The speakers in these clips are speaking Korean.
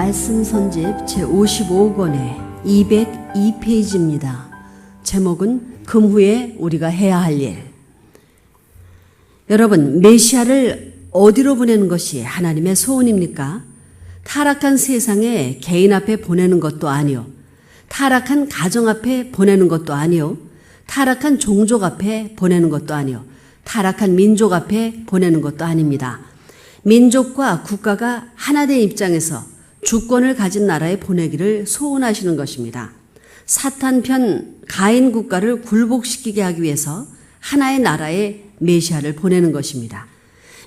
말씀 선집 제55권의 202페이지입니다. 제목은 금후에 우리가 해야 할 일. 여러분, 메시아를 어디로 보내는 것이 하나님의 소원입니까? 타락한 세상에 개인 앞에 보내는 것도 아니요, 타락한 가정 앞에 보내는 것도 아니요, 타락한 종족 앞에 보내는 것도 아니요, 타락한 민족 앞에 보내는 것도 아닙니다. 민족과 국가가 하나 된 입장에서 주권을 가진 나라에 보내기를 소원하시는 것입니다. 사탄 편 가인 국가를 굴복시키게 하기 위해서 하나의 나라에 메시아를 보내는 것입니다.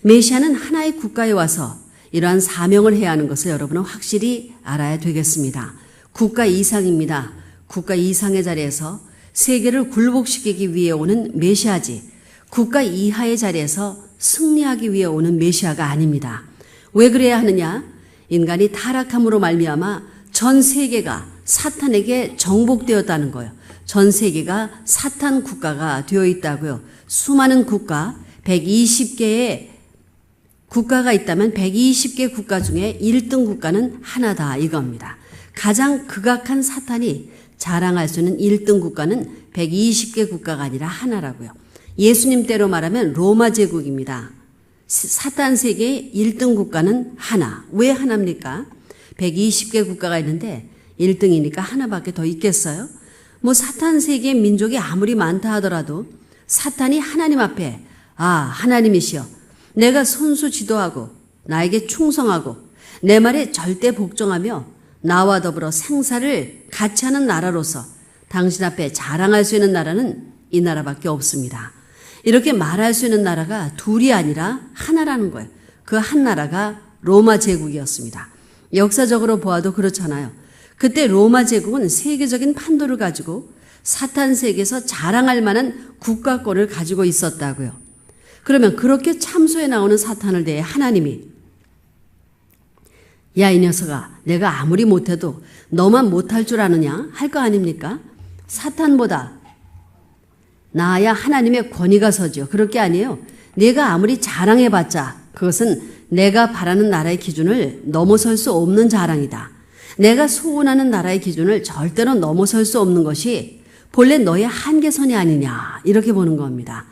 메시아는 하나의 국가에 와서 이러한 사명을 해야 하는 것을 여러분은 확실히 알아야 되겠습니다. 국가 이상입니다. 국가 이상의 자리에서 세계를 굴복시키기 위해 오는 메시아지, 국가 이하의 자리에서 승리하기 위해 오는 메시아가 아닙니다. 왜 그래야 하느냐? 인간이 타락함으로 말미암아 전 세계가 사탄에게 정복되었다는 거예요. 전 세계가 사탄 국가가 되어 있다고요. 수많은 국가, 120개의 국가가 있다면 120개 국가 중에 1등 국가는 하나다 이겁니다. 가장 극악한 사탄이 자랑할 수 있는 1등 국가는 120개 국가가 아니라 하나라고요. 예수님 때로 말하면 로마 제국입니다. 사탄 세계의 1등 국가는 하나. 왜 하나입니까? 120개 국가가 있는데 1등이니까 하나밖에 더 있겠어요? 사탄 세계의 민족이 아무리 많다 하더라도 사탄이 하나님 앞에 하나님이시여, 내가 손수 지도하고 나에게 충성하고 내 말에 절대 복종하며 나와 더불어 생사를 같이 하는 나라로서 당신 앞에 자랑할 수 있는 나라는 이 나라밖에 없습니다. 이렇게 말할 수 있는 나라가 둘이 아니라 하나라는 거예요. 그 한 나라가 로마 제국이었습니다. 역사적으로 보아도 그렇잖아요. 그때 로마 제국은 세계적인 판도를 가지고 사탄 세계에서 자랑할 만한 국가권을 가지고 있었다고요. 그러면 그렇게 참소에 나오는 사탄을 대해 하나님이 야, 이 녀석아, 내가 아무리 못해도 너만 못할 줄 아느냐? 할 거 아닙니까? 사탄보다 나야 하나님의 권위가 서죠. 그럴 게 아니에요. 내가 아무리 자랑해봤자 그것은 내가 바라는 나라의 기준을 넘어설 수 없는 자랑이다. 내가 소원하는 나라의 기준을 절대로 넘어설 수 없는 것이 본래 너의 한계선이 아니냐, 이렇게 보는 겁니다.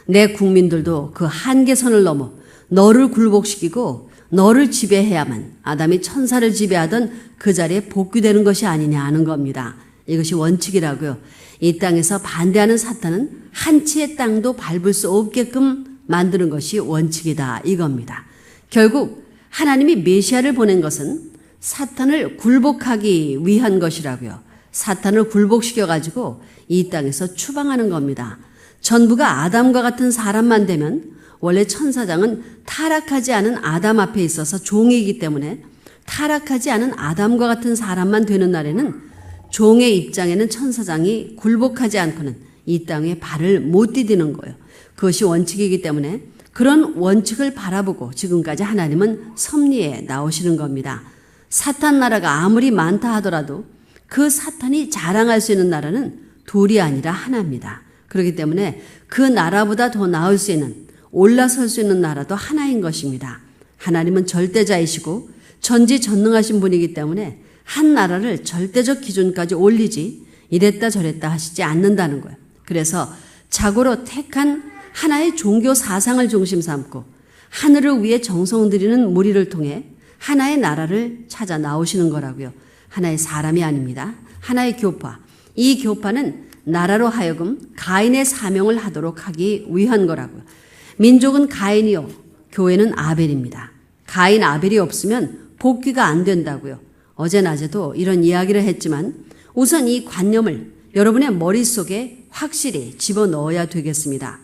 내 국민들도 그 한계선을 넘어 너를 굴복시키고 너를 지배해야만 아담이 천사를 지배하던 그 자리에 복귀되는 것이 아니냐 하는 겁니다. 이것이 원칙이라고요. 이 땅에서 반대하는 사탄은 한 치의 땅도 밟을 수 없게끔 만드는 것이 원칙이다 이겁니다. 결국 하나님이 메시아를 보낸 것은 사탄을 굴복하기 위한 것이라고요. 사탄을 굴복시켜가지고 이 땅에서 추방하는 겁니다. 전부가 아담과 같은 사람만 되면, 원래 천사장은 타락하지 않은 아담 앞에 있어서 종이기 때문에 타락하지 않은 아담과 같은 사람만 되는 날에는 종의 입장에는 천사장이 굴복하지 않고는 이 땅에 발을 못 디디는 거예요. 그것이 원칙이기 때문에 그런 원칙을 바라보고 지금까지 하나님은 섭리에 나오시는 겁니다. 사탄 나라가 아무리 많다 하더라도 그 사탄이 자랑할 수 있는 나라는 둘이 아니라 하나입니다. 그렇기 때문에 그 나라보다 더 나을 수 있는, 올라설 수 있는 나라도 하나인 것입니다. 하나님은 절대자이시고 전지전능하신 분이기 때문에 한 나라를 절대적 기준까지 올리지 이랬다 저랬다 하시지 않는다는 거예요. 그래서 자고로 택한 하나의 종교 사상을 중심 삼고 하늘을 위해 정성 들이는 무리를 통해 하나의 나라를 찾아 나오시는 거라고요. 하나의 사람이 아닙니다. 하나의 교파. 이 교파는 나라로 하여금 가인의 사명을 하도록 하기 위한 거라고요. 민족은 가인이요, 교회는 아벨입니다. 가인 아벨이 없으면 복귀가 안 된다고요. 어제 낮에도 이런 이야기를 했지만 우선 이 관념을 여러분의 머릿속에 확실히 집어넣어야 되겠습니다.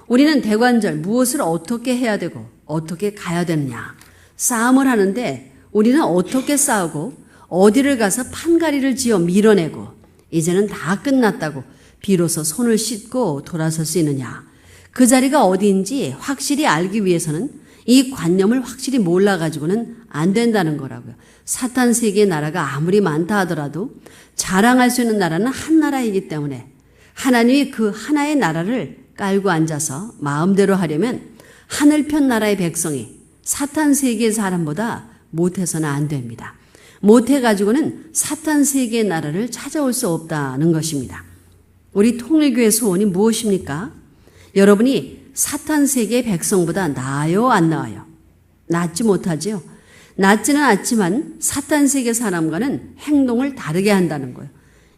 우리는 대관절 무엇을 어떻게 해야 되고 어떻게 가야 되느냐. 싸움을 하는데 우리는 어떻게 싸우고 어디를 가서 판가리를 지어 밀어내고 이제는 다 끝났다고 비로소 손을 씻고 돌아설 수 있느냐. 그 자리가 어디인지 확실히 알기 위해서는 이 관념을 확실히 몰라가지고는 안 된다는 거라고요. 사탄 세계의 나라가 아무리 많다 하더라도 자랑할 수 있는 나라는 한 나라이기 때문에 하나님이 그 하나의 나라를 깔고 앉아서 마음대로 하려면 하늘편 나라의 백성이 사탄 세계의 사람보다 못해서는 안 됩니다. 못해가지고는 사탄 세계의 나라를 찾아올 수 없다는 것입니다. 우리 통일교회 소원이 무엇입니까? 여러분이 사탄 세계의 백성보다 나아요, 안 나아요? 낫지 못하지요. 낫지는 않지만 사탄 세계 사람과는 행동을 다르게 한다는 거예요.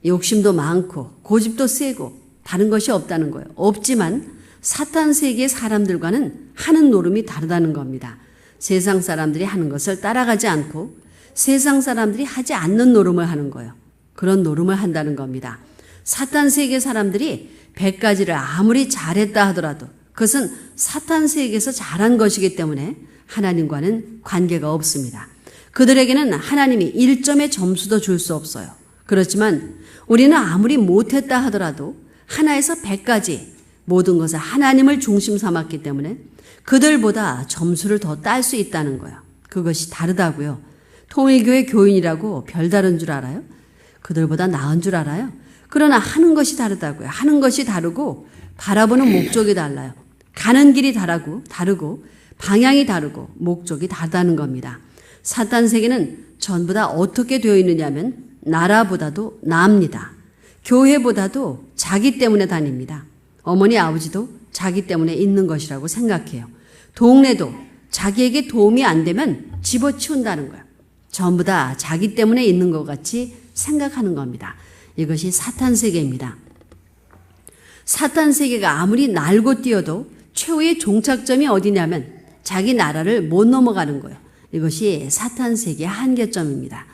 욕심도 많고 고집도 세고 다른 것이 없다는 거예요. 없지만 사탄 세계의 사람들과는 하는 노름이 다르다는 겁니다. 세상 사람들이 하는 것을 따라가지 않고 세상 사람들이 하지 않는 노름을 하는 거예요. 그런 노름을 한다는 겁니다. 사탄 세계 사람들이 100가지를 아무리 잘했다 하더라도 그것은 사탄 세계에서 잘한 것이기 때문에 하나님과는 관계가 없습니다. 그들에게는 하나님이 1점의 점수도 줄 수 없어요. 그렇지만 우리는 아무리 못했다 하더라도 하나에서 100까지 모든 것을 하나님을 중심 삼았기 때문에 그들보다 점수를 더 딸 수 있다는 거예요. 그것이 다르다고요. 통일교회 교인이라고 별다른 줄 알아요? 그들보다 나은 줄 알아요? 그러나 하는 것이 다르다고요. 하는 것이 다르고 바라보는 목적이 달라요. 가는 길이 다르고 방향이 다르고 목적이 다르다는 겁니다. 사탄 세계는 전부 다 어떻게 되어 있느냐면 나라보다도 나입니다. 교회보다도 자기 때문에 다닙니다. 어머니 아버지도 자기 때문에 있는 것이라고 생각해요. 동네도 자기에게 도움이 안 되면 집어치운다는 거예요. 전부 다 자기 때문에 있는 것 같이 생각하는 겁니다. 이것이 사탄 세계입니다. 사탄 세계가 아무리 날고 뛰어도 최후의 종착점이 어디냐면 자기 나라를 못 넘어가는 거예요. 이것이 사탄 세계의 한계점입니다.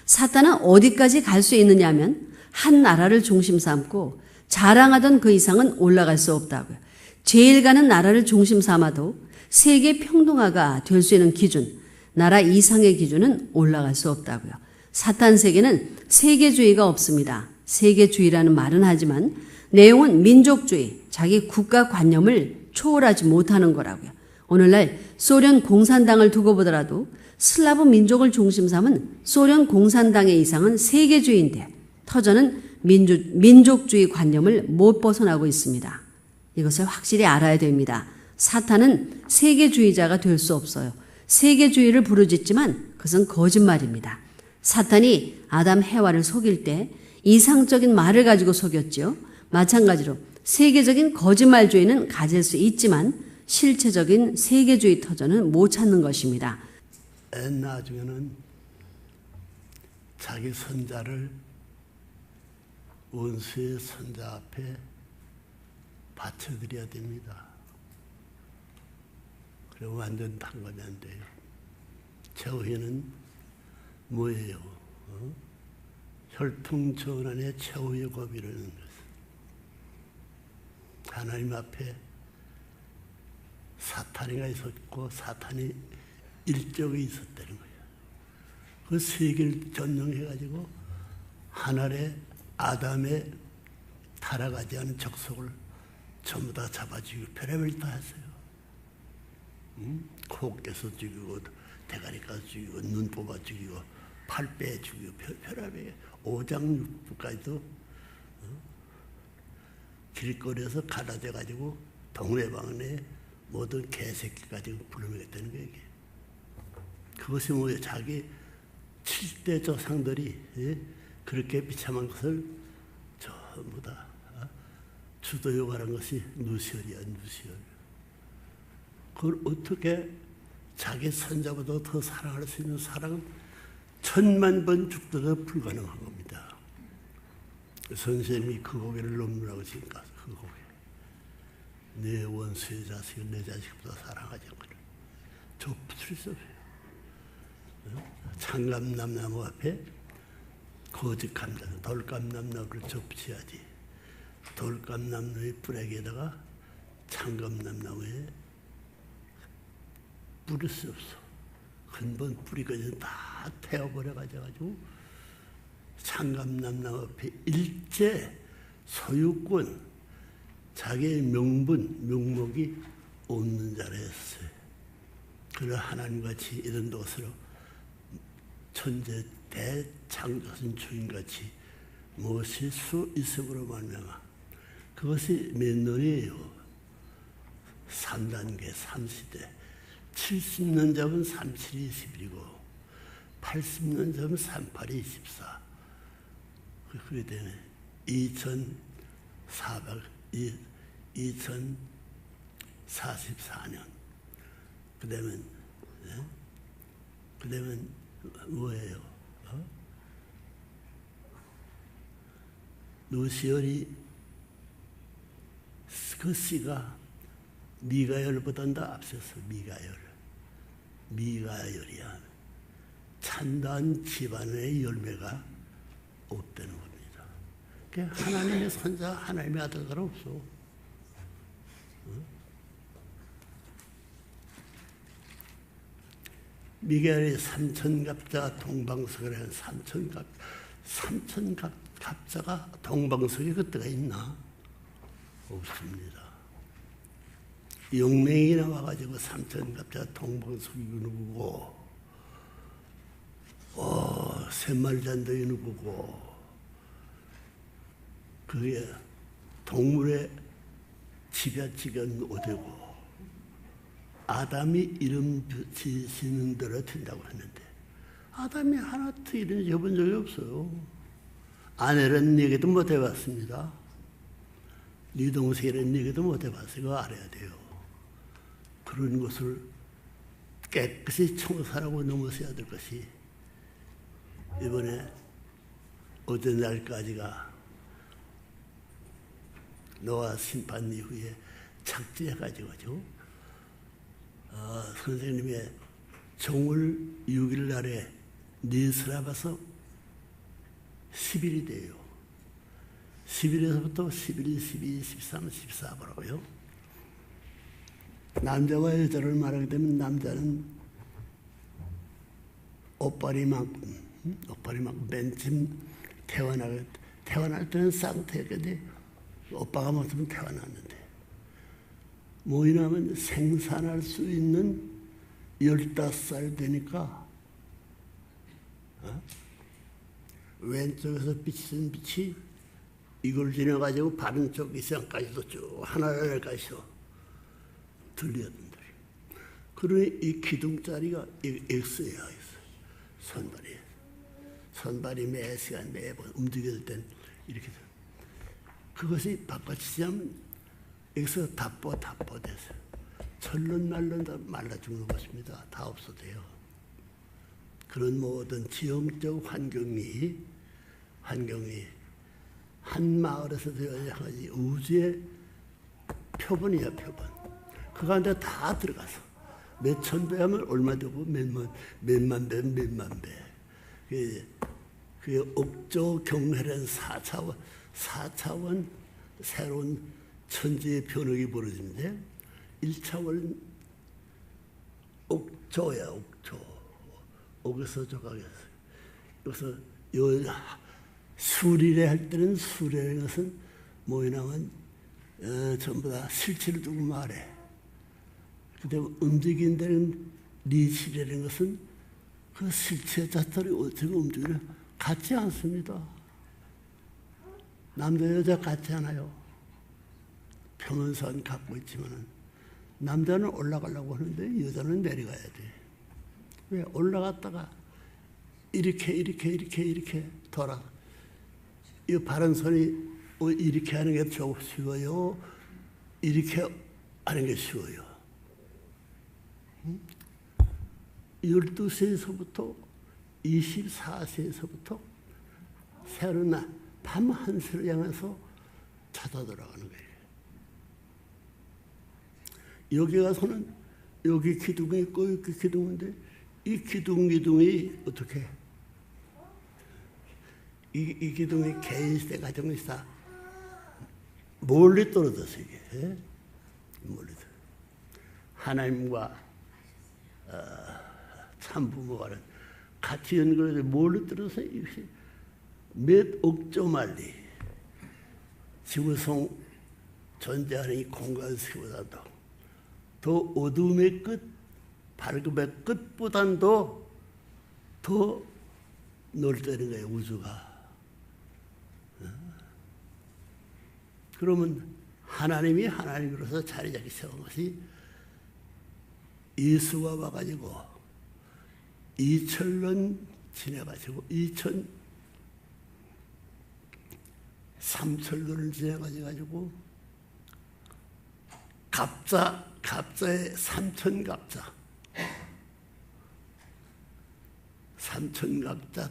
사탄은 어디까지 갈 수 있느냐면 한 나라를 중심 삼고 자랑하던 그 이상은 올라갈 수 없다고요. 제일 가는 나라를 중심 삼아도 세계 평등화가 될 수 있는 기준, 나라 이상의 기준은 올라갈 수 없다고요. 사탄 세계는 세계주의가 없습니다. 세계주의라는 말은 하지만 내용은 민족주의, 자기 국가관념을 초월하지 못하는 거라고요. 오늘날 소련 공산당을 두고 보더라도 슬라브 민족을 중심 삼은 소련 공산당의 이상은 세계주의인데 터전은 민족주의 관념을 못 벗어나고 있습니다. 이것을 확실히 알아야 됩니다. 사탄은 세계주의자가 될 수 없어요. 세계주의를 부르짖지만 그것은 거짓말입니다. 사탄이 아담 해와를 속일 때 이상적인 말을 가지고 속였지요. 마찬가지로 세계적인 거짓말주의는 가질 수 있지만 실체적인 세계주의 터전은 못 찾는 것입니다. 나중에는 자기 선자를 원수의 선자 앞에 바쳐드려야 됩니다. 그리고 완전 당하면 안 돼요. 최후에는 뭐예요? 혈통전환의 최후의 고비라는 것은 하나님 앞에 사탄이가 있었고 사탄이 일적이 있었다는 거예요. 그 세계를 전용해가지고 하늘의 아담의 타락하지 않은 족속을 전부 다 잡아주고 별의별 다 했어요. 코 깨서 죽이고 대가리 까서 죽이고 눈 뽑아 죽이고 팔 빼 죽이고 별의별 오장육부까지도 길거리에서 갈아져가지고 동네방네 모든 개새끼까지 불러먹였다는 거예요. 이게. 그것이 뭐예요? 자기 7대 조상들이 그렇게 비참한 것을 전부 다 주도요구하는 것이 누시얼이야, 누시얼. 그걸 어떻게 자기 선자보다 더 사랑할 수 있는 사랑은 1000만 번 죽더라도 불가능한 겁니다. 선생님이 그 고개를 논문하고 지금 가서 그 고개. 내 원수의 자식을 내 자식보다 사랑하지 않거든. 저 붙을 수 없어요. 창감남나무 앞에 거짓감나무, 돌감남나무를 접지야지. 돌감남나무의 뿌레기에다가 창감남나무에 뿌릴 수 없어. 근본 뿌리까지 다 태워버려가지고 창감남나무 앞에 일제 소유권, 자기의 명분, 명목이 없는 자라 했어요. 그러나 하나님같이 이런 것으로 천재 대창조신 주인같이 모실 수 있음으로 말미암아 그것이 몇 년이에요? 3단계, 3시대. 70년 잡은 37이 21이고 80년 전 38이 24. 그렇게 되네. 2044년. 그다음에 뭐예요? 루시엘이 그 씨가 미가엘보다 앞서서 미가엘이야. 찬다한 집안의 열매가 없다는 겁니다. 그러니까 하나님의 선자, 하나님의 아들들 없어. 미가엘이 삼천갑자 동방석을 한 삼천갑자가 동방석에 그때가 있나? 없습니다. 용맹이 나와가지고 삼천갑자 동방석이 누구고, 샘말잔도 누구고, 그게 동물의 집야치견 오되고, 아담이 이름 지시는 대로 된다고 했는데, 아담이 하나도 이름 해본 적이 없어요. 아내는 얘기도 못 해봤습니다. 네 동생이라는 얘기도 못 해봤어요. 그거 알아야 돼요. 그런 것을 깨끗이 청산하고 넘어서야 될 것이 이번에 어제 날까지가 노아 심판 이후에 착지해가지고 선생님의 정월 6일 날에 니스라바서 10일이 돼요. 10일에서부터 11, 12, 13, 14보라고요. 남자와 여자를 말하게 되면 남자는 옷발이만큼 맨쯤 태어날 때는 쌍태인데 오빠가 못하면 태어났는데 뭐이냐면 생산할 수 있는 15살 되니까 왼쪽에서 비치는 빛이 이걸 지나가지고 바른 쪽 이상까지도 쭉 하늘까지도 들려든다. 그러니 이 기둥자리가 X야. 선발이 매 시간 매번 움직일 땐 이렇게 돼. 그것이 바깥이면 X가 답보 돼서 철른말른 다 말라 죽는 것입니다. 다 없어져요. 그런 모든 지형적 환경이 한 마을에서 향하지 우주의 표본이야, 표본. 그 가운데 다 들어가서 몇천 배 하면 얼마 되고 몇만 배. 그게 옥조 경회라는 4차원 새로운 천지의 변혁이 벌어지는데 1차원 옥조야, 옥조. 옥에서 조각에서. 여기서 수리래 할 때는 수리라는 것은 뭐냐면 전부 다 실체를 두고 말해. 그다음에 움직인다는 리치라는 것은 그 실체 자체를 어떻게 움직이냐 같지 않습니다. 남자 여자 같지 않아요. 평행선 갖고 있지만은 남자는 올라가려고 하는데 여자는 내려가야 돼. 왜? 올라갔다가 이렇게 돌아. 이 바른 손이 이렇게 하는 게 좀 쉬워요. 이렇게 하는 게 쉬워요. 12세에서부터 24세에서부터 새로운 밤 한시를 향해서 찾아 들어가는 거예요. 여기 가서는 여기 기둥이 있고 이렇게 기둥인데 이 기둥이 어떻게 이 기둥이 개인시대 가정이 있어 멀리 떨어져서 이게 멀리 하나님과 참부모와는 같이 연결해서 멀리 떨어져서 이렇게 몇 억조 마리 지구성 존재하는 이 공간수보다도 더 어둠의 끝, 밝음의 끝보다도 더 넓다는 거예요, 우주가. 그러면 하나님이 하나님으로서 자리 잡기 세운 것이 예수가 와가지고 2000년 지내가지고 3000년을 지내가지고 갑자의 삼천갑자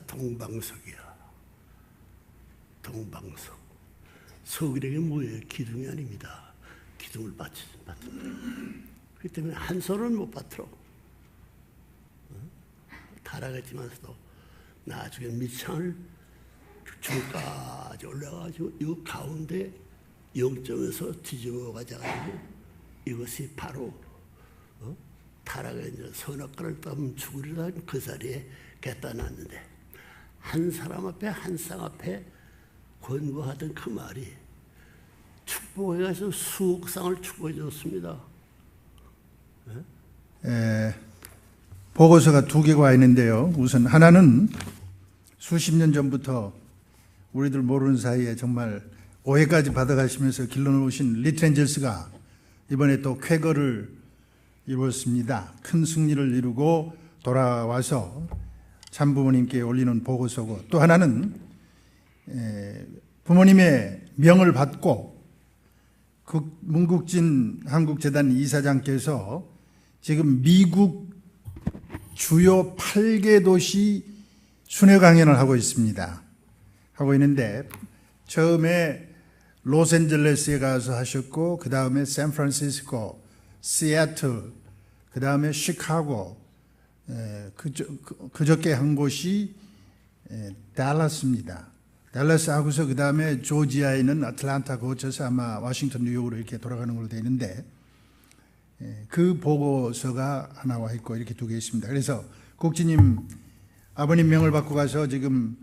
동방석이야. 동방석. 석이라는 게 뭐예요? 기둥이 아닙니다. 기둥을 받치는. 그렇기 때문에 한 손은 못 받들어. 타락했지만서도 나중에 밑창을 중까지 올라가지고 이 가운데 0점에서 뒤집어 가져가지고 이것이 바로 타락의 선악과를 따면 죽으리라는 그 자리에 갖다 놨는데 한 사람 앞에 한 쌍 앞에 권고하던 그 말이 축복해 가서 수억 쌍을 축복해 줬습니다. 보고서가 2개가 와 있는데요. 우선 하나는 수십 년 전부터 우리들 모르는 사이에 정말 오해까지 받아가시면서 길러놓으신 리트렌저스가 이번에 또 쾌거를 이루었습니다. 큰 승리를 이루고 돌아와서 참부모님께 올리는 보고서고, 또 하나는 부모님의 명을 받고 문국진 한국재단 이사장께서 지금 미국 주요 8개 도시 순회 강연을 하고 있습니다. 하고 있는데 처음에 로스앤젤레스에 가서 하셨고, 그 다음에 샌프란시스코, 시애틀, 그 다음에 시카고, 그저께 한 곳이 달라스입니다. 달라스 하고서 그 다음에 조지아에 있는 애틀랜타 거쳐서 아마 워싱턴, 뉴욕으로 이렇게 돌아가는 걸로 되어 있는데, 그 보고서가 하나 와 있고 이렇게 2개 있습니다. 그래서 국진님 아버님 명을 받고 가서 지금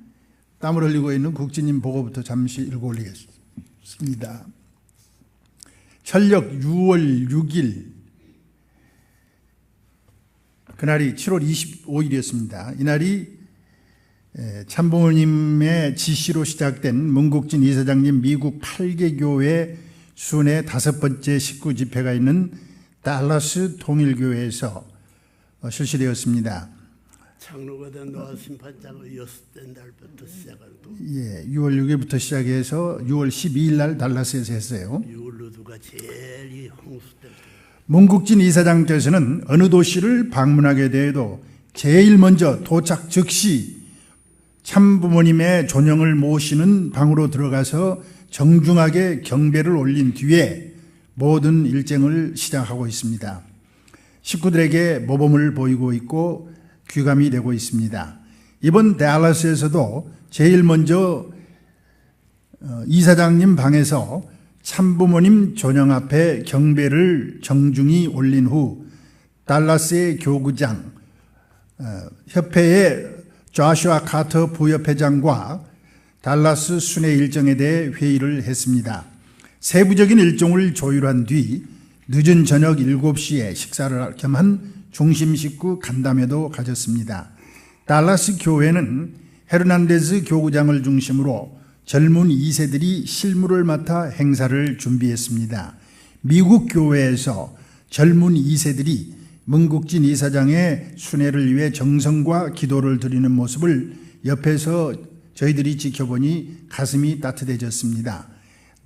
땀을 흘리고 있는 국진님 보고부터 잠시 읽어 올리겠습니다. 철력 6월 6일, 그날이 7월 25일이었습니다. 이날이 참부모님의 지시로 시작된 문국진 이사장님 미국 8개 교회 순회 5번째 식구 집회가 있는 달라스 통일교회에서 실시되었습니다. 장로가 된 노아 심판장의 6째 날부터 시작한 또 6월 6일부터 시작해서 6월 12일 날 달라스에서 했어요. 6월 루드가 제일 이 홍수 때부터 문국진 이사장께서는 어느 도시를 방문하게 되어도 제일 먼저 도착 즉시 참부모님의 존영을 모시는 방으로 들어가서 정중하게 경배를 올린 뒤에 모든 일정을 시작하고 있습니다. 식구들에게 모범을 보이고 있고 귀감이 되고 있습니다. 이번 달라스에서도 제일 먼저 이사장님 방에서 참부모님 존영 앞에 경배를 정중히 올린 후 달라스의 교구장, 협회의 조슈아 카터 부협회장과 달라스 순회 일정에 대해 회의를 했습니다. 세부적인 일정을 조율한 뒤 늦은 저녁 7시에 식사를 겸한 중심 식구 간담회도 가졌습니다. 달라스 교회는 헤르난데즈 교구장을 중심으로 젊은 2세들이 실무를 맡아 행사를 준비했습니다. 미국 교회에서 젊은 2세들이 문국진 이사장의 순회를 위해 정성과 기도를 드리는 모습을 옆에서 저희들이 지켜보니 가슴이 따뜻해졌습니다.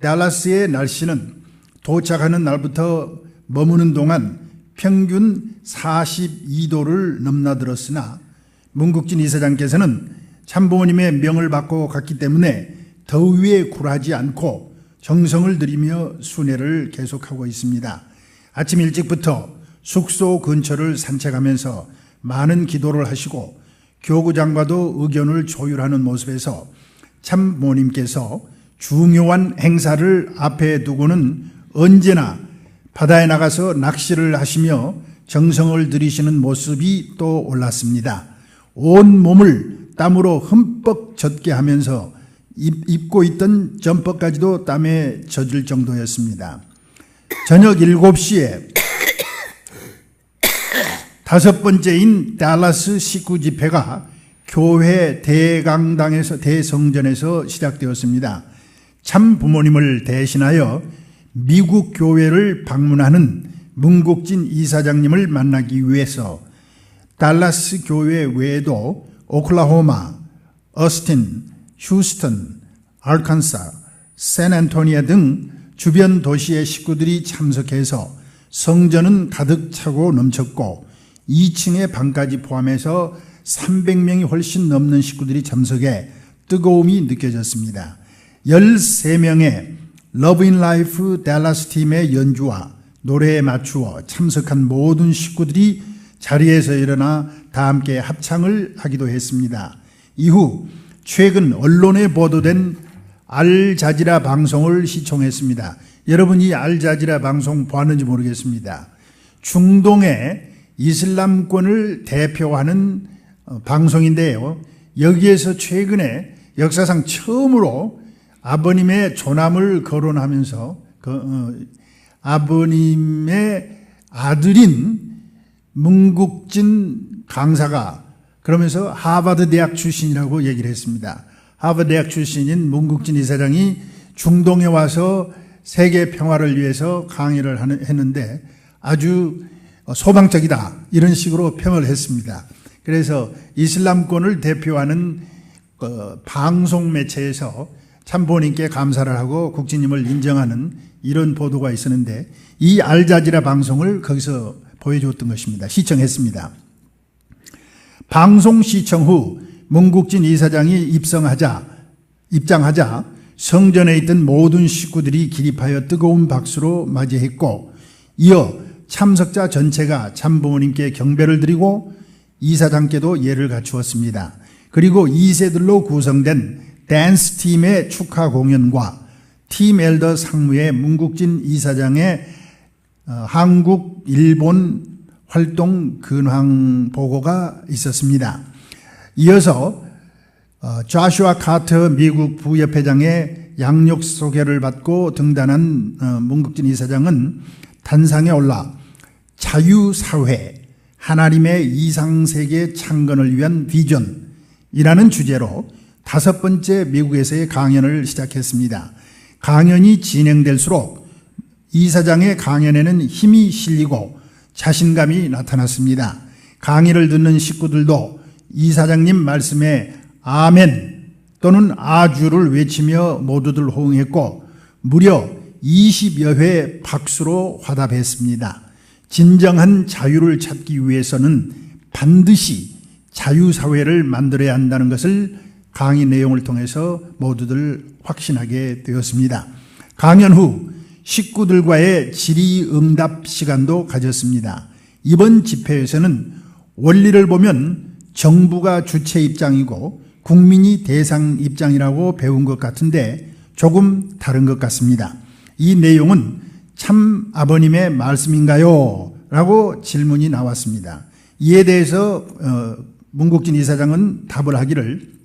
달라스의 날씨는 도착하는 날부터 머무는 동안 평균 42도를 넘나들었으나 문국진 이사장께서는 참부모님의 명을 받고 갔기 때문에 더위에 굴하지 않고 정성을 들이며 순회를 계속하고 있습니다. 아침 일찍부터 숙소 근처를 산책하면서 많은 기도를 하시고 교구장과도 의견을 조율하는 모습에서 참부모님께서 중요한 행사를 앞에 두고는 언제나 바다에 나가서 낚시를 하시며 정성을 들이시는 모습이 또 올랐습니다. 온 몸을 땀으로 흠뻑 젖게 하면서 입고 있던 점퍼까지도 땀에 젖을 정도였습니다. 저녁 7시에 5번째인 달라스 식구 집회가 교회 대강당에서 대성전에서 시작되었습니다. 참 부모님을 대신하여 미국 교회를 방문하는 문국진 이사장님을 만나기 위해서 달라스 교회 외에도 오클라호마, 어스틴, 휴스턴, 알칸사, 샌안토니아 등 주변 도시의 식구들이 참석해서 성전은 가득 차고 넘쳤고 2층의 방까지 포함해서 300명이 훨씬 넘는 식구들이 참석해 뜨거움이 느껴졌습니다. 13명의 러브 인 라이프 댈러스 팀의 연주와 노래에 맞추어 참석한 모든 식구들이 자리에서 일어나 다 함께 합창을 하기도 했습니다. 이후 최근 언론에 보도된 알자지라 방송을 시청했습니다. 여러분 이 알자지라 방송 보았는지 모르겠습니다. 중동의 이슬람권을 대표하는 방송인데요. 여기에서 최근에 역사상 처음으로 아버님의 조남을 거론하면서 아버님의 아들인 문국진 강사가 그러면서 하버드 대학 출신이라고 얘기를 했습니다. 하버드 대학 출신인 문국진 이사장이 중동에 와서 세계 평화를 위해서 강의를 했는데 아주 소방적이다 이런 식으로 평을 했습니다. 그래서 이슬람권을 대표하는 방송 매체에서 참모님께 감사를 하고 국진님을 인정하는 이런 보도가 있었는데 이 알자지라 방송을 거기서 보여줬던 것입니다. 시청했습니다. 방송 시청 후 문국진 이사장이 입장하자 성전에 있던 모든 식구들이 기립하여 뜨거운 박수로 맞이했고 이어 참석자 전체가 참부모님께 경배를 드리고 이사장께도 예를 갖추었습니다. 그리고 2세들로 구성된 댄스 팀의 축하 공연과 팀 엘더 상무의 문국진 이사장의 한국, 일본 활동 근황 보고가 있었습니다. 이어서 조슈아 카터 미국 부협회장의 양력 소개를 받고 등단한 문국진 이사장은 단상에 올라 자유사회, 하나님의 이상세계 창건을 위한 비전이라는 주제로 5번째 미국에서의 강연을 시작했습니다. 강연이 진행될수록 이사장의 강연에는 힘이 실리고 자신감이 나타났습니다. 강의를 듣는 식구들도 이사장님 말씀에 아멘 또는 아주를 외치며 모두들 호응했고 무려 20여 회 박수로 화답했습니다. 진정한 자유를 찾기 위해서는 반드시 자유사회를 만들어야 한다는 것을 강의 내용을 통해서 모두들 확신하게 되었습니다. 강연 후 식구들과의 질의응답 시간도 가졌습니다. 이번 집회에서는 원리를 보면 정부가 주체 입장이고 국민이 대상 입장이라고 배운 것 같은데 조금 다른 것 같습니다. 이 내용은 참 아버님의 말씀인가요? 라고 질문이 나왔습니다. 이에 대해서 문국진 이사장은 답을 하기를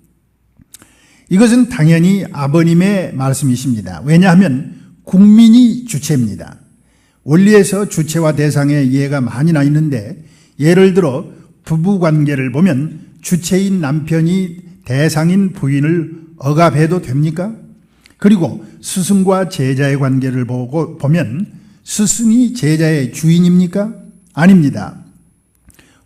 이것은 당연히 아버님의 말씀이십니다. 왜냐하면 국민이 주체입니다. 원리에서 주체와 대상의 이해가 많이 나 있는데 예를 들어 부부관계를 보면 주체인 남편이 대상인 부인을 억압해도 됩니까? 그리고 스승과 제자의 관계를 보면 스승이 제자의 주인입니까? 아닙니다.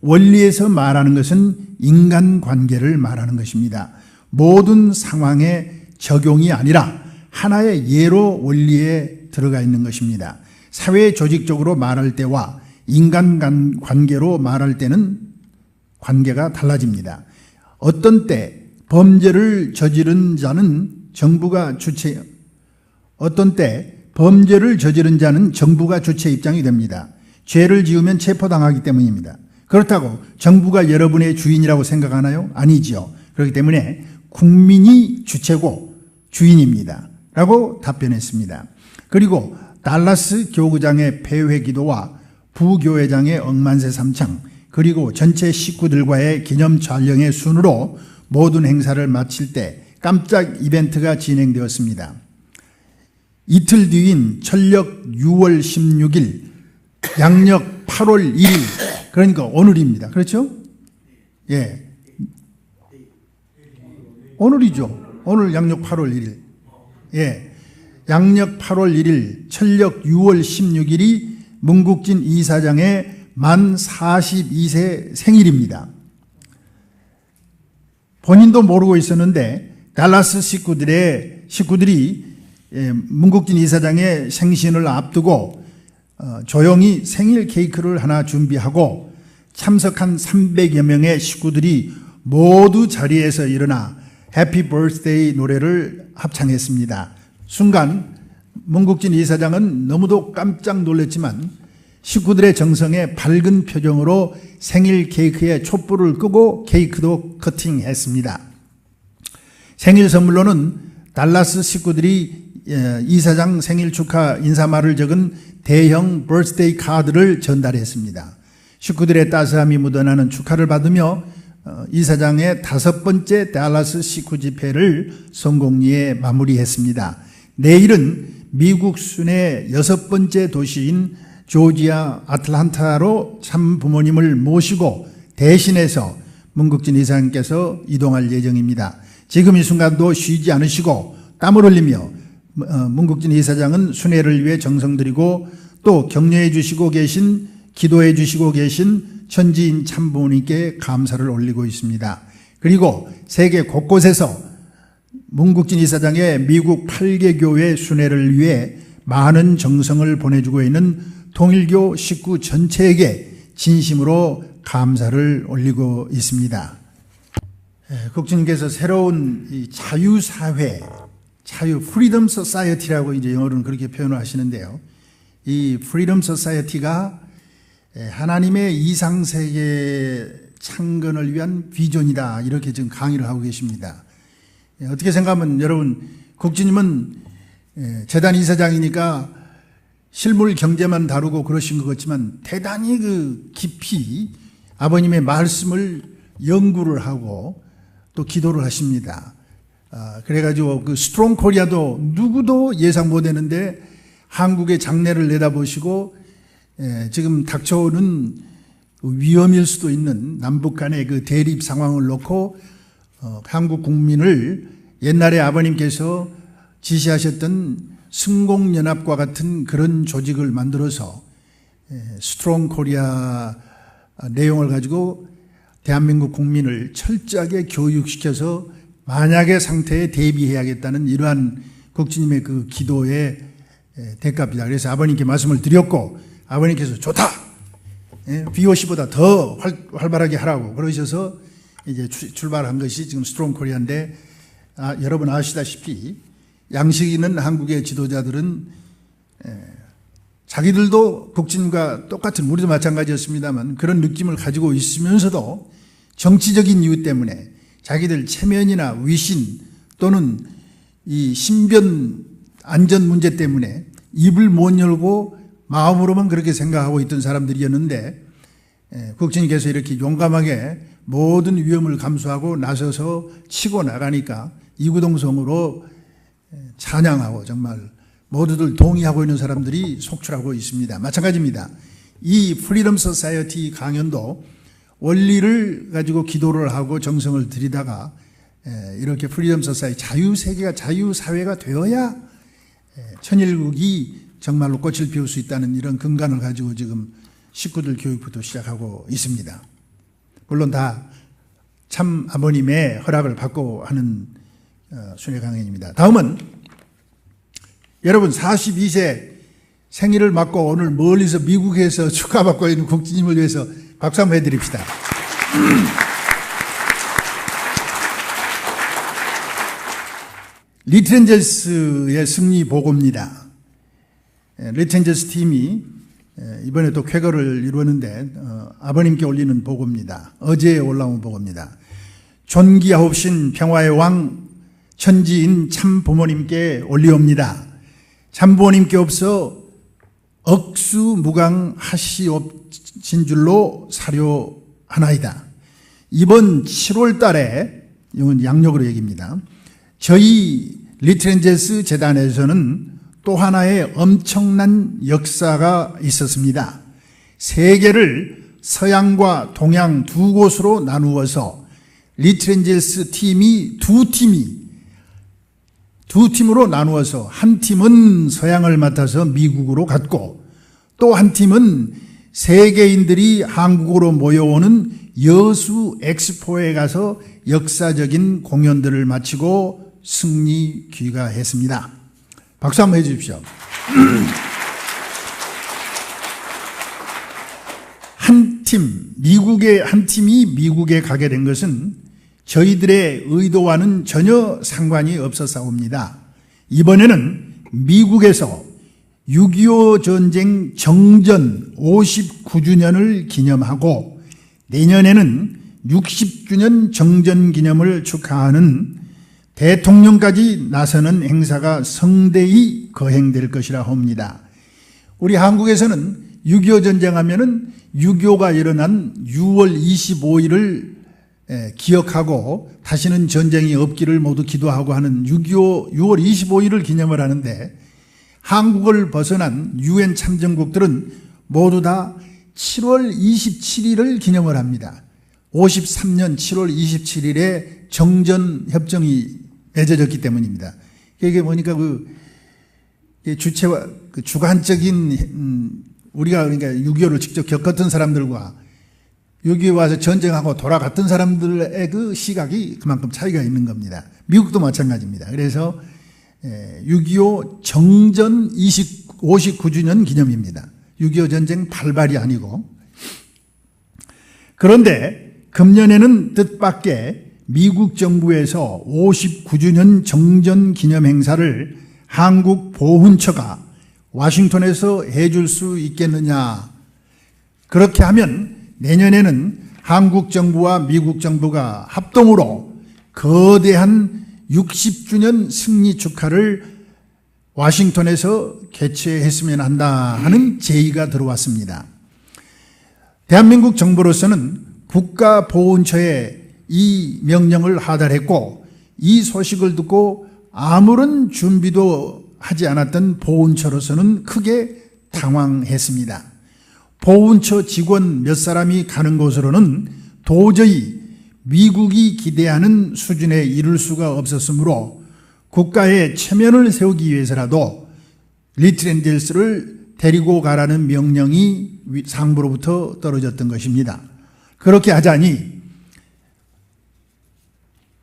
원리에서 말하는 것은 인간관계를 말하는 것입니다. 모든 상황에 적용이 아니라 하나의 예로 원리에 들어가 있는 것입니다. 사회 조직적으로 말할 때와 인간관계로 말할 때는 관계가 달라집니다. 어떤 때 범죄를 저지른 자는 정부가 주체, 어떤 때 범죄를 저지른 자는 정부가 주체 입장이 됩니다. 죄를 지으면 체포당하기 때문입니다. 그렇다고 정부가 여러분의 주인이라고 생각하나요? 아니지요. 그렇기 때문에 국민이 주체고 주인입니다. 라고 답변했습니다. 그리고 달라스 교구장의 폐회 기도와 부교회장의 억만세 삼창 그리고 전체 식구들과의 기념 촬영의 순으로 모든 행사를 마칠 때 깜짝 이벤트가 진행되었습니다. 이틀 뒤인 철력 6월 16일, 양력 8월 1일, 그러니까 오늘입니다. 그렇죠? 예. 오늘이죠. 오늘 양력 8월 1일. 예. 양력 8월 1일, 철력 6월 16일이 문국진 이사장의 만 42세 생일입니다. 본인도 모르고 있었는데 달라스 식구들이 문국진 이사장의 생신을 앞두고 조용히 생일 케이크를 하나 준비하고 참석한 300여 명의 식구들이 모두 자리에서 일어나 해피 버스데이 노래를 합창했습니다. 순간 문국진 이사장은 너무도 깜짝 놀랐지만 식구들의 정성에 밝은 표정으로 생일 케이크에 촛불을 끄고 케이크도 커팅했습니다. 생일 선물로는 달라스 식구들이 이사장 생일 축하 인사말을 적은 대형 버스데이 카드를 전달했습니다. 식구들의 따스함이 묻어나는 축하를 받으며 이사장의 5번째 달라스 식구 집회를 성공리에 마무리했습니다. 내일은 미국 순회 6번째 도시인 조지아 아틀란타로 참부모님을 모시고 대신해서 문국진 이사장께서 이동할 예정입니다. 지금 이 순간도 쉬지 않으시고 땀을 흘리며 문국진 이사장은 순회를 위해 정성 들이고 또 격려해 주시고 계신, 기도해 주시고 계신 천지인 참부모님께 감사를 올리고 있습니다. 그리고 세계 곳곳에서 문국진 이사장의 미국 8개 교회 순회를 위해 많은 정성을 보내주고 있는 통일교 식구 전체에게 진심으로 감사를 올리고 있습니다. 국진님께서 새로운 이 자유사회, 프리덤 소사이어티라고 이제 영어로는 그렇게 표현을 하시는데요. 이 프리덤 소사이어티가 하나님의 이상세계 창건을 위한 비전이다, 이렇게 지금 강의를 하고 계십니다. 어떻게 생각하면 여러분, 국진님은 재단 이사장이니까 실물 경제만 다루고 그러신 것 같지만 대단히 깊이 아버님의 말씀을 연구를 하고 또 기도를 하십니다. 그래가지고 스트롱 코리아도 누구도 예상 못했는데 한국의 장래를 내다보시고 지금 닥쳐오는 위험일 수도 있는 남북 간의 대립 상황을 놓고 한국 국민을 옛날에 아버님께서 지시하셨던 승공연합과 같은 그런 조직을 만들어서 스트롱 코리아 내용을 가지고 대한민국 국민을 철저하게 교육시켜서 만약의 상태에 대비해야겠다는 이러한 국진님의 기도의 대가입니다. 그래서 아버님께 말씀을 드렸고 아버님께서 좋다! BOC보다 더 활발하게 하라고 그러셔서 이제 출발한 것이 지금 스트롱 코리아인데, 여러분 아시다시피 양식 있는 한국의 지도자들은 자기들도 국진과 똑같은, 우리도 마찬가지였습니다만 그런 느낌을 가지고 있으면서도 정치적인 이유 때문에 자기들 체면이나 위신 또는 이 신변 안전 문제 때문에 입을 못 열고 마음으로만 그렇게 생각하고 있던 사람들이었는데, 국진님께서 이렇게 용감하게 모든 위험을 감수하고 나서서 치고 나가니까 이구동성으로 찬양하고 정말 모두들 동의하고 있는 사람들이 속출하고 있습니다. 마찬가지입니다. 이 프리덤 소사이어티 강연도 원리를 가지고 기도를 하고 정성을 들이다가 이렇게 프리덤 소사이어티, 자유세계가 자유사회가 되어야 천일국이 정말로 꽃을 피울 수 있다는 이런 근간을 가지고 지금 식구들 교육부터 시작하고 있습니다. 물론 다 참 아버님의 허락을 받고 하는 순회 강연입니다. 다음은 여러분 42세 생일을 맞고 오늘 멀리서 미국에서 축하받고 있는 국진님을 위해서 박수 한번 해드립시다. 리트렌저스의 승리 보고입니다. 리트렌저스 팀이 이번에 또 쾌거를 이루었는데 아버님께 올리는 보고입니다. 어제 올라온 보고입니다. 존귀하옵신 평화의 왕 천지인 참부모님께 올리옵니다. 참부모님께 없어 억수무강하시옵신 줄로 사료하나이다. 이번 7월 달에, 이건 양력으로 얘기입니다, 저희 리트렌저스 재단에서는 또 하나의 엄청난 역사가 있었습니다. 세계를 서양과 동양 두 곳으로 나누어서 리트렌저스 팀이 두 팀으로 나누어서 한 팀은 서양을 맡아서 미국으로 갔고 또 한 팀은 세계인들이 한국으로 모여오는 여수 엑스포에 가서 역사적인 공연들을 마치고 승리 귀가했습니다. 박수 한번 해주십시오. 미국의 한 팀이 미국에 가게 된 것은 저희들의 의도와는 전혀 상관이 없었사옵니다. 이번에는 미국에서 6.25 전쟁 정전 59주년을 기념하고 내년에는 60주년 정전 기념을 축하하는 대통령까지 나서는 행사가 성대히 거행될 것이라 합니다. 우리 한국에서는 6.25 전쟁하면은 6.25가 일어난 6월 25일을 기억하고 다시는 전쟁이 없기를 모두 기도하고 하는 6.25 6월 25일을 기념을 하는데, 한국을 벗어난 유엔 참전국들은 모두 다 7월 27일을 기념을 합니다. 53년 7월 27일에 정전협정이 맺어졌기 때문입니다. 이게 보니까 주체와 주관적인 우리가 그러니까 6.25를 직접 겪었던 사람들과 6.25 와서 전쟁하고 돌아갔던 사람들의 그 시각이 그만큼 차이가 있는 겁니다. 미국도 마찬가지입니다. 그래서 6.25 정전 59주년 기념입니다. 6.25 전쟁 발발이 아니고. 그런데 금년에는 뜻밖의 미국 정부에서 59주년 정전 기념 행사를 한국 보훈처가 와싱턴에서 해줄 수 있겠느냐. 그렇게 하면 내년에는 한국 정부와 미국 정부가 합동으로 거대한 60주년 승리 축하를 와싱턴에서 개최했으면 한다 하는 제의가 들어왔습니다. 대한민국 정부로서는 국가보훈처에 이 명령을 하달했고, 이 소식을 듣고 아무런 준비도 하지 않았던 보훈처로서는 크게 당황했습니다. 보훈처 직원 몇 사람이 가는 곳으로는 도저히 미국이 기대하는 수준에 이를 수가 없었으므로 국가의 체면을 세우기 위해서라도 리트렌젤스를 데리고 가라는 명령이 상부로부터 떨어졌던 것입니다. 그렇게 하자니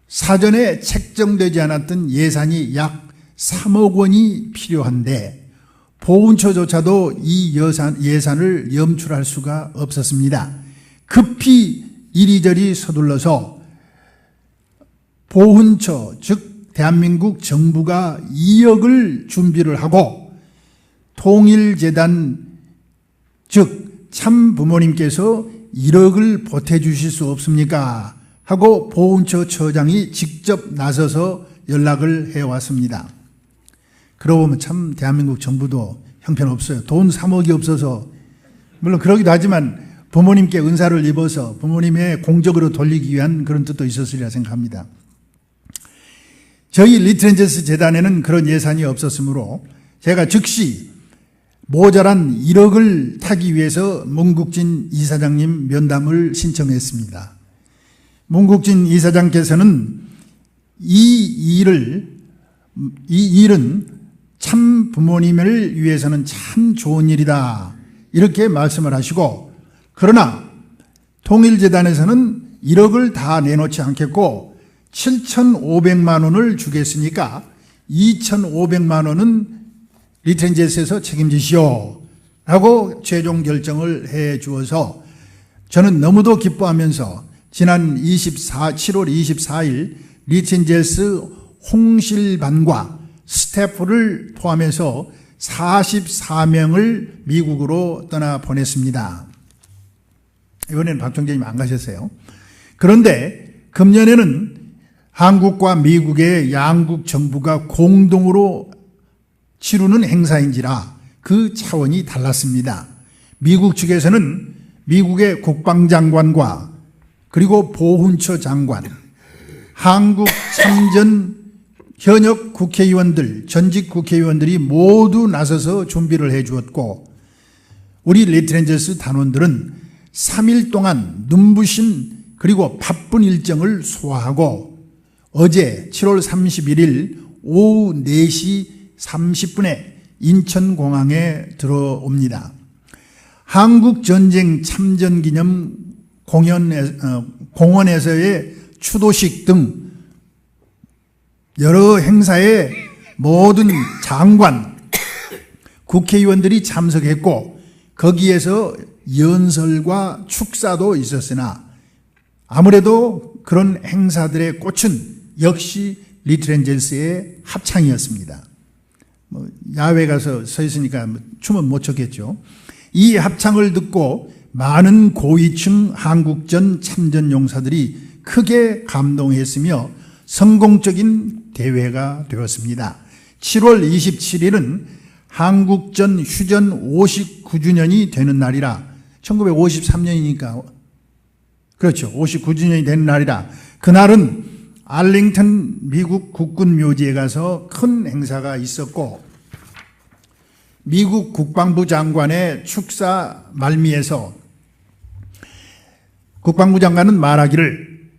사전에 책정되지 않았던 예산이 약 3억 원이 필요한데 보훈처조차도 이 예산을 염출할 수가 없었습니다. 급히 이리저리 서둘러서 보훈처, 즉 대한민국 정부가 2억을 준비를 하고 통일재단, 즉 참부모님께서 1억을 보태주실 수 없습니까? 하고 보훈처 처장이 직접 나서서 연락을 해왔습니다. 그러고 보면 참 대한민국 정부도 형편없어요. 돈 3억이 없어서, 물론 그러기도 하지만 부모님께 은사를 입어서 부모님의 공적으로 돌리기 위한 그런 뜻도 있었으리라 생각합니다. 저희 리트렌젤스 재단에는 그런 예산이 없었으므로 제가 즉시 모자란 1억을 타기 위해서 문국진 이사장님 면담을 신청했습니다. 문국진 이사장께서는 이 일은 참 부모님을 위해서는 참 좋은 일이다, 이렇게 말씀을 하시고, 그러나 통일재단에서는 1억을 다 내놓지 않겠고 7,500만 원을 주겠으니까 2,500만 원은 리트렌젤스에서 책임지시오 라고 최종 결정을 해 주어서 저는 너무도 기뻐하면서 지난 7월 24일 리트렌젤스 홍실반과 스태프를 포함해서 44명을 미국으로 떠나 보냈습니다. 이번에는 박총재님 안 가셨어요. 그런데 금년에는 한국과 미국의 양국 정부가 공동으로 치르는 행사인지라 그 차원이 달랐습니다. 미국 측에서는 미국의 국방장관과 그리고 보훈처 장관, 한국 참전 현역 국회의원들, 전직 국회의원들이 모두 나서서 준비를 해 주었고, 우리 리트렌젤스 단원들은 3일 동안 눈부신 그리고 바쁜 일정을 소화하고 어제 7월 31일 오후 4시 30분에 인천공항에 들어옵니다. 한국전쟁 참전기념 공원에서의 추도식 등 여러 행사에 모든 장관, 국회의원들이 참석했고 거기에서 연설과 축사도 있었으나 아무래도 그런 행사들의 꽃은 역시 리트렌젤스의 합창이었습니다. 야외 가서 서 있으니까 춤은 못 췄겠죠. 이 합창을 듣고 많은 고위층 한국전 참전 용사들이 크게 감동했으며 성공적인 대회가 되었습니다. 7월 27일은 한국전 휴전 59주년이 되는 날이라 1953년이니까 그렇죠. 59주년이 되는 날이라 그날은 알링턴 미국 국군 묘지에 가서 큰 행사가 있었고 미국 국방부 장관의 축사 말미에서 국방부 장관은 말하기를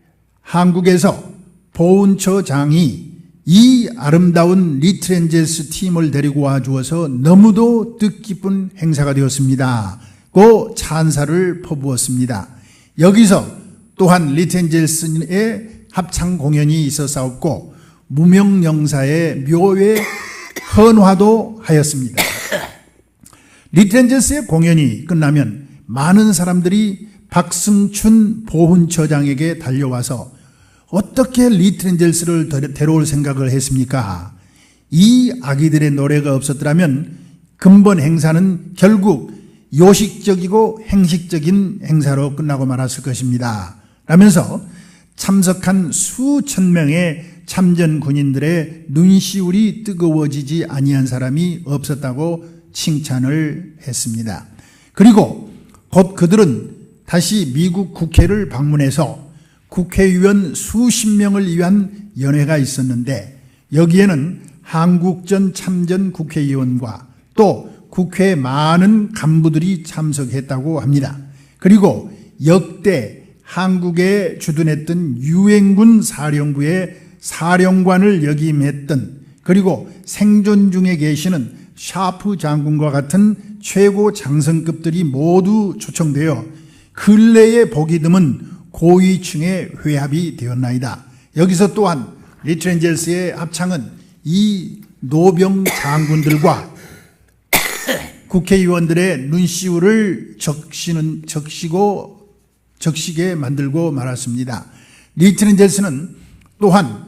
한국에서 보훈처장이 이 아름다운 리트렌젤스 팀을 데리고 와 주어서 너무도 뜻깊은 행사가 되었습니다. 고 찬사를 퍼부었습니다. 여기서 또한 리트렌젤스의 합창 공연이 있었사옵고 무명영사의 묘에 헌화도 하였습니다. 리트렌젤스의 공연이 끝나면 많은 사람들이 박승춘 보훈처장에게 달려와서 어떻게 리트렌젤스를 데려올 생각을 했습니까? 이 아기들의 노래가 없었더라면 근본 행사는 결국 요식적이고 행식적인 행사로 끝나고 말았을 것입니다. 라면서 참석한 수천 명의 참전 군인들의 눈시울이 뜨거워지지 아니한 사람이 없었다고 칭찬을 했습니다. 그리고 곧 그들은 다시 미국 국회를 방문해서 국회의원 수십 명을 위한 연회가 있었는데 여기에는 한국전 참전 국회의원과 또 국회 많은 간부들이 참석했다고 합니다. 그리고 역대 한국에 주둔했던 유엔군 사령부의 사령관을 역임했던 그리고 생존 중에 계시는 샤프 장군과 같은 최고 장성급들이 모두 초청되어 근래에 보기 드문 고위층의 회합이 되었나이다. 여기서 또한 리트렌젤스의 합창은 이 노병 장군들과 국회의원들의 눈시울을 적시게 만들고 말았습니다. 리트렌젤스는 또한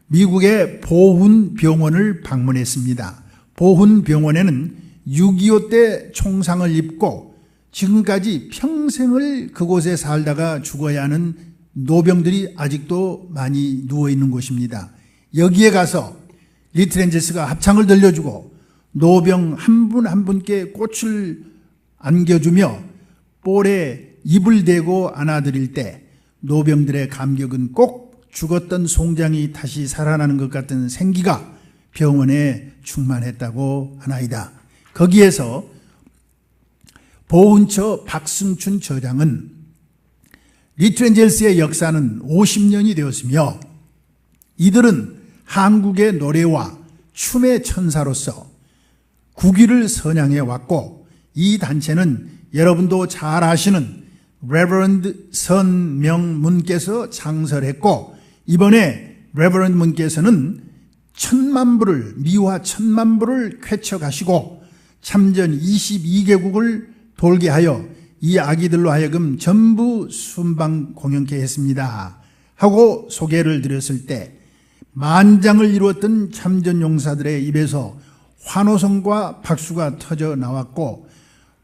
미국의 보훈병원을 방문했습니다. 보훈병원에는 6.25 때 총상을 입고 지금까지 평생을 그곳에 살다가 죽어야 하는 노병들이 아직도 많이 누워있는 곳입니다. 여기에 가서 리트렌젤스가 합창을 들려주고 노병 한 분 한 분께 꽃을 안겨주며 볼에 입을 대고 안아드릴 때 노병들의 감격은 꼭 죽었던 송장이 다시 살아나는 것 같은 생기가 병원에 충만했다고 하나이다. 거기에서 보훈처 박승춘 처장은 리트렌젤스의 역사는 50년이 되었으며 이들은 한국의 노래와 춤의 천사로서 국위를 선양해 왔고 이 단체는 여러분도 잘 아시는 레버런드 선명 문께서 창설했고 이번에 레버런드 문께서는 미화 1000만 부를 쾌척하시고 참전 22개국을 돌게 하여 이 아기들로 하여금 전부 순방 공연케 했습니다. 하고 소개를 드렸을 때 만장을 이루었던 참전 용사들의 입에서 환호성과 박수가 터져 나왔고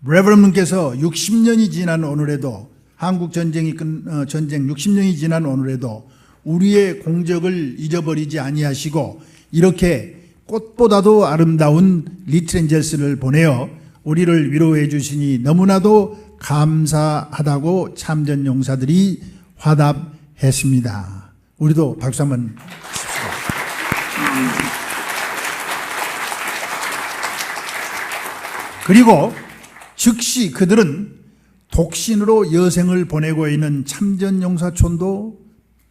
레버런드님께서 60년이 지난 오늘에도 한국 전쟁 60년이 지난 오늘에도 우리의 공적을 잊어버리지 아니하시고 이렇게 꽃보다도 아름다운 리트렌젤스를 보내어 우리를 위로해 주시니 너무나도 감사하다고 참전 용사들이 화답했습니다. 우리도 박수 한번 칩시다. 그리고 즉시 그들은 독신으로 여생을 보내고 있는 참전용사촌도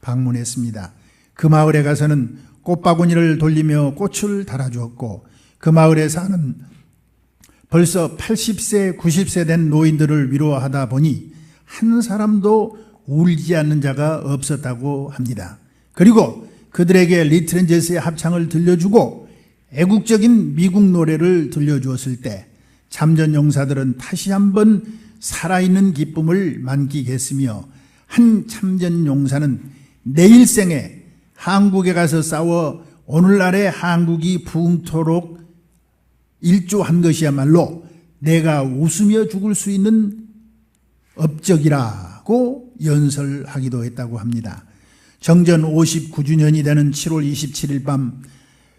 방문했습니다. 그 마을에 가서는 꽃바구니를 돌리며 꽃을 달아주었고 그 마을에 사는 벌써 80세, 90세 된 노인들을 위로하다 보니 한 사람도 울지 않는 자가 없었다고 합니다. 그리고 그들에게 리트렌젤스의 합창을 들려주고 애국적인 미국 노래를 들려주었을 때 참전 용사들은 다시 한번 살아있는 기쁨을 만끽했으며 한 참전 용사는 내 일생에 한국에 가서 싸워 오늘날의 한국이 부흥토록 일조한 것이야말로 내가 웃으며 죽을 수 있는 업적이라고 연설하기도 했다고 합니다. 정전 59주년이 되는 7월 27일 밤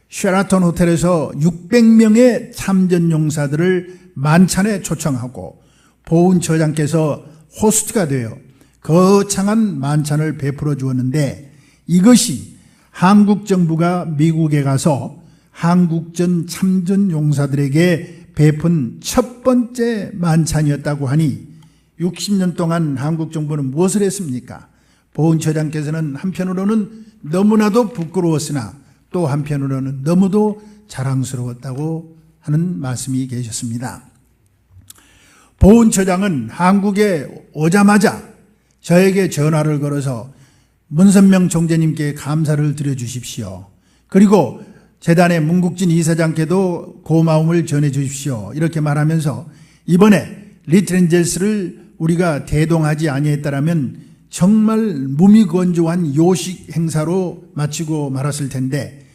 쉐라톤 호텔에서 600명의 참전 용사들을 만찬에 초청하고 보훈처장께서 호스트가 되어 거창한 만찬을 베풀어 주었는데 이것이 한국 정부가 미국에 가서 한국전 참전 용사들에게 베푼 첫 번째 만찬이었다고 하니 60년 동안 한국 정부는 무엇을 했습니까? 보훈처장께서는 한편으로는 너무나도 부끄러웠으나 또 한편으로는 너무도 자랑스러웠다고 하는 말씀이 계셨습니다. 보훈처장은 한국에 오자마자 저에게 전화를 걸어서 문선명 총재님께 감사를 드려주십시오. 그리고 재단의 문국진 이사장께도 고마움을 전해주십시오. 이렇게 말하면서 이번에 리트렌젤스를 우리가 대동하지 아니했다라면 정말 무미건조한 요식 행사로 마치고 말았을 텐데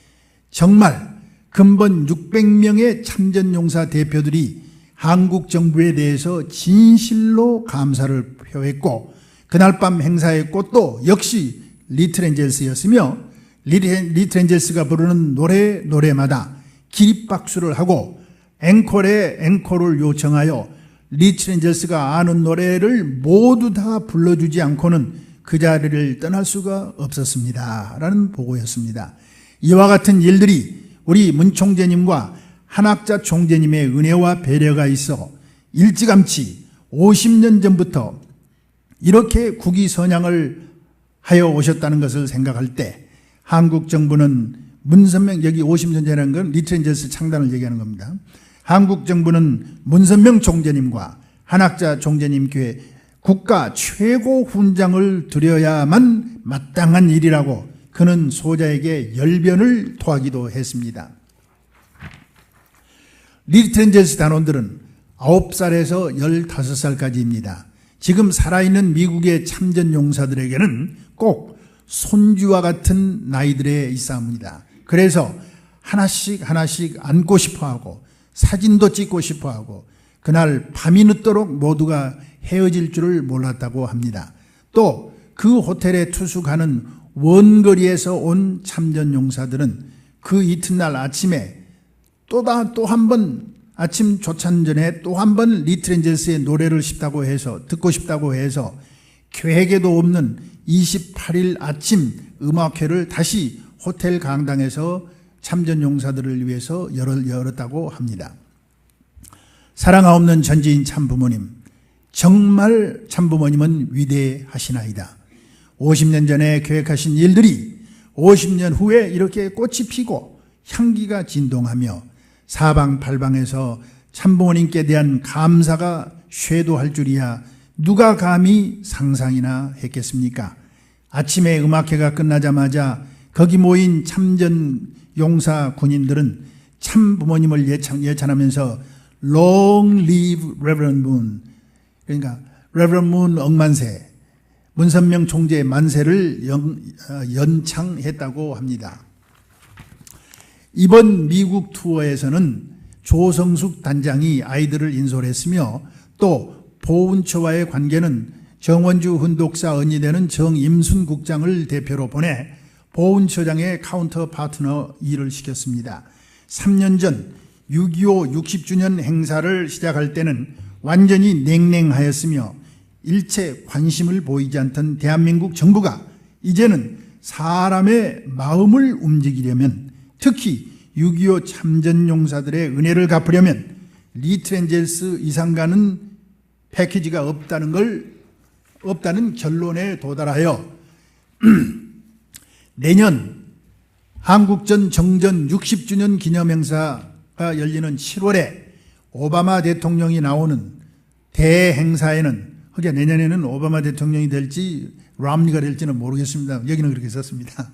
정말 근본 600명의 참전용사 대표들이 한국 정부에 대해서 진실로 감사를 표했고 그날 밤 행사의 꽃도 역시 리트렌젤스였으며 리트렌젤스가 부르는 노래마다 기립박수를 하고 앵콜에 앵콜을 요청하여 리트렌젤스가 아는 노래를 모두 다 불러주지 않고는 그 자리를 떠날 수가 없었습니다. 라는 보고였습니다. 이와 같은 일들이 우리 문 총재님과 한학자 총재님의 은혜와 배려가 있어 일찌감치 50년 전부터 이렇게 국위선양을 하여 오셨다는 것을 생각할 때 한국 정부는 문선명, 여기 50년 전이라는 건 리트렌젤스 창단을 얘기하는 겁니다. 한국 정부는 문선명 총재님과 한학자 총재님께 국가 최고 훈장을 드려야만 마땅한 일이라고 그는 소자에게 열변을 토하기도 했습니다. 리트렌젤스 단원들은 9살에서 15살까지입니다. 지금 살아있는 미국의 참전 용사들에게는 꼭 손주와 같은 나이들에 있사옵니다. 그래서 하나씩 안고 싶어하고 사진도 찍고 싶어하고 그날 밤이 늦도록 모두가 헤어질 줄을 몰랐다고 합니다. 또 그 호텔에 투숙하는 원거리에서 온 참전 용사들은 그 이튿날 아침에 또 한 번 아침 조찬 전에 또 한 번 리트렌젤스의 노래를 듣고 싶다고 해서 계획에도 없는 28일 아침 음악회를 다시 호텔 강당에서 참전 용사들을 위해서 열었다고 합니다. 사랑하옵는 전지인 참부모님, 정말 참부모님은 위대하시나이다. 50년 전에 계획하신 일들이 50년 후에 이렇게 꽃이 피고 향기가 진동하며 사방팔방에서 참부모님께 대한 감사가 쇄도할 줄이야 누가 감히 상상이나 했겠습니까? 아침에 음악회가 끝나자마자 거기 모인 참전 용사 군인들은 참부모님을 예찬하면서 Long live Reverend Moon, 그러니까 Reverend Moon 억만세, 문선명 총재의 만세를 연창했다고 합니다. 이번 미국 투어에서는 조성숙 단장이 아이들을 인솔했으며 또 보훈처와의 관계는 정원주 훈독사 언니 되는 정임순 국장을 대표로 보내 보훈처장의 카운터 파트너 일을 시켰습니다. 3년 전 6.25 60주년 행사를 시작할 때는 완전히 냉랭하였으며 일체 관심을 보이지 않던 대한민국 정부가 이제는 사람의 마음을 움직이려면 특히 6.25 참전용사들의 은혜를 갚으려면 리트렌젤스 이상 가는 패키지가 없다는 결론에 도달하여 내년 한국전 정전 60주년 기념행사가 열리는 7월에 오바마 대통령이 나오는 대행사에는, 그게 내년에는 오바마 대통령이 될지 람니가 될지는 모르겠습니다. 여기는 그렇게 썼습니다.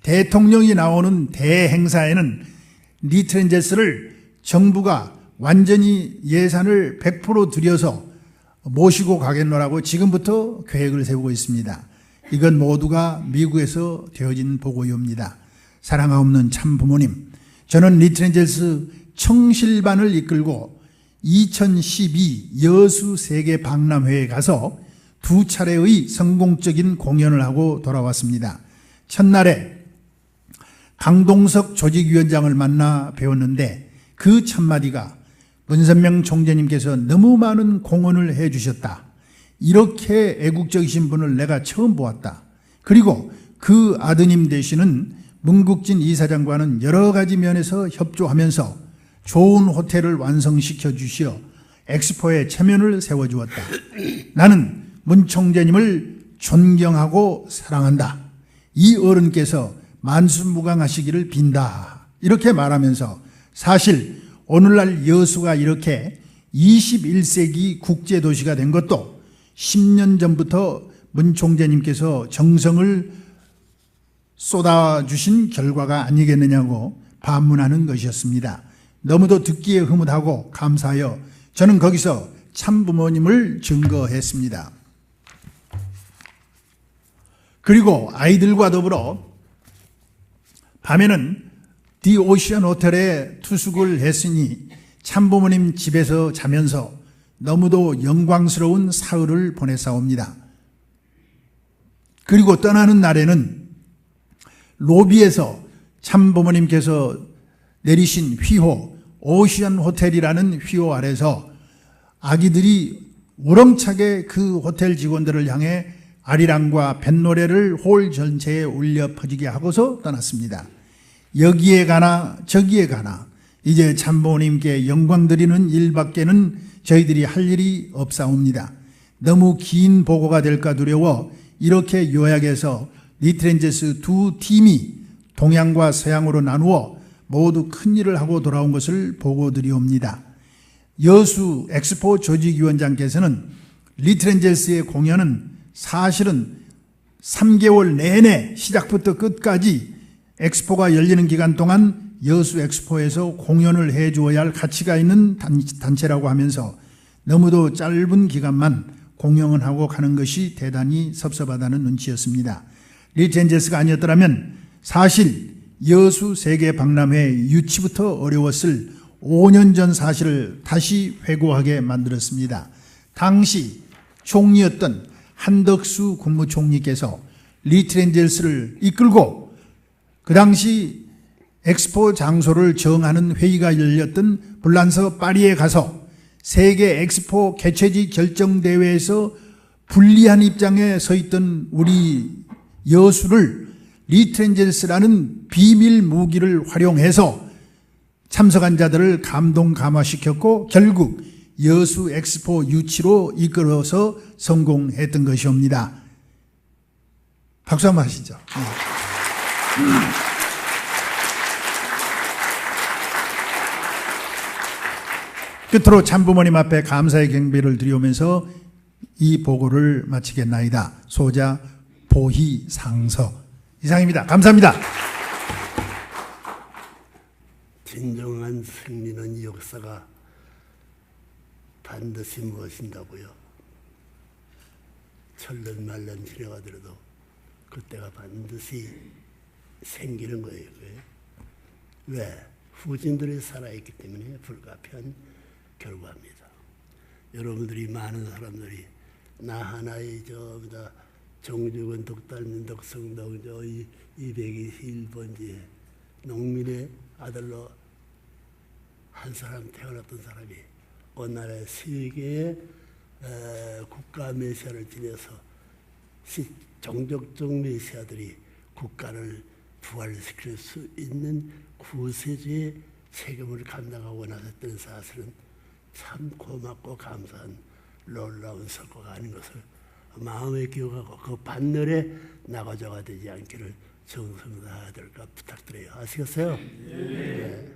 대통령이 나오는 대행사에는 리트렌제스를 정부가 완전히 예산을 100% 들여서 모시고 가겠노라고 지금부터 계획을 세우고 있습니다. 이건 모두가 미국에서 되어진 보고입니다. 사랑하옵는 참 부모님, 저는 리트렌젤스 청실반을 이끌고 2012 여수 세계 박람회에 가서 2차례의 성공적인 공연을 하고 돌아왔습니다. 첫날에 강동석 조직위원장을 만나 배웠는데 그 첫마디가 문선명 총재님께서 너무 많은 공헌을 해 주셨다. 이렇게 애국적이신 분을 내가 처음 보았다. 그리고 그 아드님 되시는 문국진 이사장과는 여러 가지 면에서 협조하면서 좋은 호텔을 완성시켜 주시어 엑스포에 체면을 세워주었다. 나는 문 총재님을 존경하고 사랑한다. 이 어른께서 만수무강하시기를 빈다. 이렇게 말하면서 사실 오늘날 여수가 이렇게 21세기 국제도시가 된 것도 10년 전부터 문 총재님께서 정성을 쏟아주신 결과가 아니겠느냐고 반문하는 것이었습니다. 너무도 듣기에 흐뭇하고 감사하여 저는 거기서 참부모님을 증거했습니다. 그리고 아이들과 더불어 밤에는 디 오션 호텔에 투숙을 했으니 참부모님 집에서 자면서 너무도 영광스러운 사흘을 보냈사옵니다. 그리고 떠나는 날에는 로비에서 참부모님께서 내리신 휘호, 오션 호텔이라는 휘호 아래서 아기들이 우렁차게 그 호텔 직원들을 향해 아리랑과 뱃노래를 홀 전체에 울려 퍼지게 하고서 떠났습니다. 여기에 가나 저기에 가나 이제 참부모님께 영광 드리는 일밖에는 저희들이 할 일이 없사옵니다. 너무 긴 보고가 될까 두려워 이렇게 요약해서 리트렌제스 두 팀이 동양과 서양으로 나누어 모두 큰 일을 하고 돌아온 것을 보고드리옵니다. 여수 엑스포 조직위원장께서는 리트렌제스의 공연은 사실은 3개월 내내 시작부터 끝까지 엑스포가 열리는 기간 동안 여수 엑스포에서 공연을 해주어야 할 가치가 있는 단체라고 하면서 너무도 짧은 기간만 공연을 하고 가는 것이 대단히 섭섭하다는 눈치였습니다. 리트렌제스가 아니었더라면 사실 여수 세계 박람회 유치부터 어려웠을 5년 전 사실을 다시 회고하게 만들었습니다. 당시 총리였던 한덕수 국무총리께서 리트렌젤스를 이끌고 그 당시 엑스포 장소를 정하는 회의가 열렸던 불란서 파리에 가서 세계 엑스포 개최지 결정대회에서 불리한 입장에 서 있던 우리 여수를 리트렌젤스라는 비밀 무기를 활용해서 참석한 자들을 감동 감화시켰고 결국 여수 엑스포 유치로 이끌어서 성공했던 것이옵니다. 박수 한번 하시죠. 끝으로 참부모님 앞에 감사의 경배를 드리오면서 이 보고를 마치겠나이다. 소자 보희상서 이상입니다. 감사합니다. 진정한 승리는 역사가 반드시 무엇인다고요. 천년 만년 지나가더라도 그때가 반드시 생기는 거예요. 왜? 후진들이 살아있기 때문에 불가피한 결과입니다. 여러분들이 많은 사람들이 나 하나의 정주근 독달민 덕성동 221번지에 농민의 아들로 한 사람 태어났던 사람이 어느 나라의 세계의 국가 메시아를 지내서 종족적 메시아들이 국가를 부활시킬 수 있는 구세주의 책임을 감당하고 나섰던 사실은 참 고맙고 감사한 놀라운 성과가 아닌 것을 마음에 기억하고 그 반열에 나가져가 되지 않기를 정성을 다해야 될까 부탁드려요. 아시겠어요? 네.